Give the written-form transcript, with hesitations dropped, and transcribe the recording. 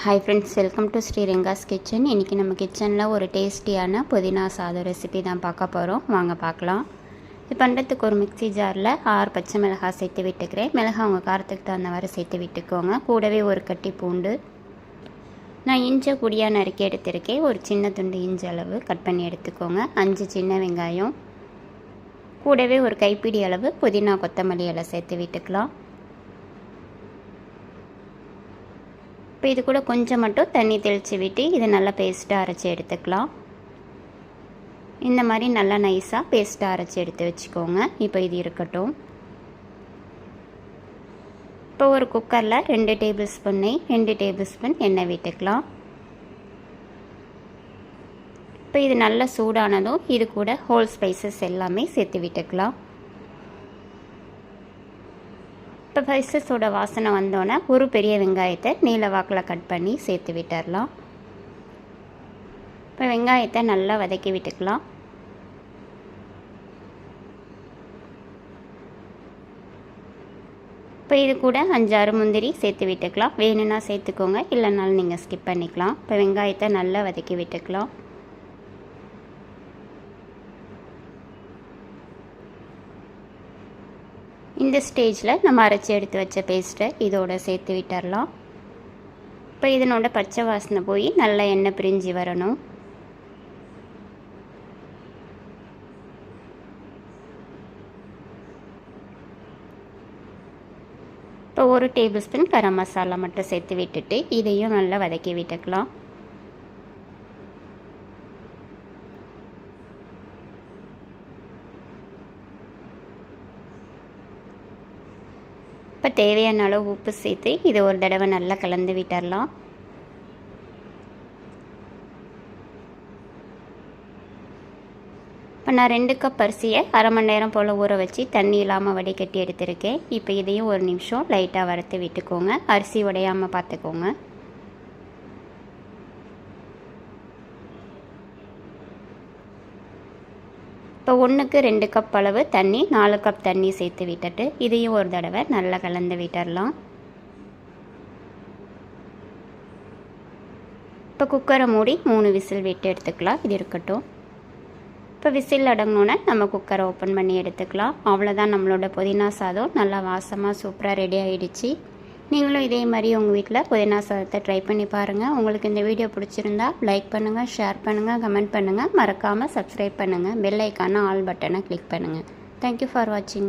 Hi friends, welcome to Sri Renga's kitchen. இன்றைக்கி நம்ம கிச்சனில் ஒரு டேஸ்டியான புதினா சாதம் ரெசிபி தான் பார்க்க போகிறோம். வாங்க பார்க்கலாம். இது பண்ணுறதுக்கு ஒரு மிக்ஸி ஜாரில் 6 பச்சை மிளகாய் சேர்த்து விட்டுக்கிறேன். மிளகாய் உங்கள் காரத்துக்கு தகுந்தவாறு சேர்த்து விட்டுக்கோங்க. கூடவே ஒரு கட்டி பூண்டு, நான் இஞ்சி பொடியாக நறுக்கி எடுத்திருக்கேன். ஒரு சின்ன துண்டு இஞ்சி அளவு கட் பண்ணி எடுத்துக்கோங்க. 5 சின்ன வெங்காயம், கூடவே ஒரு கைப்பிடி அளவு புதினா கொத்தமல்லி இலை சேர்த்து விட்டுக்கலாம். இப்போ இது கூட கொஞ்சம் மட்டும் தண்ணி தெளித்து விட்டு இதை நல்லா பேஸ்ட்டாக அரைச்சி எடுத்துக்கலாம். இந்த மாதிரி நல்லா நைஸாக பேஸ்ட்டாக அரைச்சி எடுத்து வச்சுக்கோங்க. இப்போ இது இருக்கட்டும். இப்போ ஒரு குக்கரில் 2 டேபிள் ஸ்பூன் நெய், 2 டேபிள் ஸ்பூன் எண்ணெய் விட்டுக்கலாம். இப்போ இது நல்லா சூடானதும் இது கூட ஹோல் ஸ்பைசஸ் எல்லாமே சேர்த்து விட்டுக்கலாம். இப்போ ஸ்பைசஸோட வாசனை வந்தோன்னே ஒரு பெரிய வெங்காயத்தை நீல வாக்கில் கட் பண்ணி சேர்த்து விட்டுடலாம். இப்போ வெங்காயத்தை நல்லா வதக்கி விட்டுக்கலாம். இப்போ இது கூட 5-6 முந்திரி சேர்த்து விட்டுக்கலாம். வேணும்னா சேர்த்துக்கோங்க, இல்லைனாலும் நீங்கள் ஸ்கிப் பண்ணிக்கலாம். இப்போ வெங்காயத்தை நல்லா வதக்கி விட்டுக்கலாம். இந்த ஸ்டேஜில் நம்ம அரைச்சி எடுத்து வச்ச பேஸ்ட்டை இதோட சேர்த்து விட்டுடலாம். இப்போ இதனோட பச்சை வாசனை போய் நல்லா எண்ணெய் பிரிஞ்சு வரணும். இப்போ ஒரு டேபிள் ஸ்பூன் கரம் மசாலா மட்டும் சேர்த்து விட்டுட்டு இதையும் நல்லா வதக்கி விட்டுக்கலாம். இப்போ தேவையான அளவு உப்பு சேர்த்து இதை ஒரு தடவை நல்லா கலந்து விட்டுடலாம். இப்போ நான் 2 கப் அரிசியை அரை மணி நேரம் போல் ஊற வச்சு தண்ணி இல்லாமல் வடிகட்டி எடுத்திருக்கேன். இப்போ இதையும் ஒரு நிமிஷம் லைட்டாக வறுத்து விட்டுக்கோங்க. அரிசி உடையாமல் பார்த்துக்கோங்க. இப்போ 1க்கு 2 கப் அளவு தண்ணி, 4 கப் தண்ணி சேர்த்து விட்டுட்டு இதையும் ஒரு தடவை நல்லா கலந்து விட்டுடலாம். இப்போ குக்கரை மூடி 3 விசில் விட்டு எடுத்துக்கலாம். இது இருக்கட்டும். இப்போ விசில் அடங்கினோன்னே நம்ம குக்கரை ஓப்பன் பண்ணி எடுத்துக்கலாம். அவ்வளோதான், நம்மளோட புதினா சாதம் நல்லா வாசமாக சூப்பராக ரெடி ஆகிடுச்சு. நீங்களும் இதே மாதிரி உங்கள் வீட்டில் புதினா சாதத்தை ட்ரை பண்ணி பாருங்கள். உங்களுக்கு இந்த வீடியோ பிடிச்சிருந்தா லைக் பண்ணுங்கள், ஷேர் பண்ணுங்கள், கமெண்ட் பண்ணுங்கள். மறக்காமல் சப்ஸ்கிரைப் பண்ணுங்கள். பெல் ஐக்கான ஆல் பட்டனை கிளிக் பண்ணுங்கள். தேங்க்யூ ஃபார் வாட்சிங்.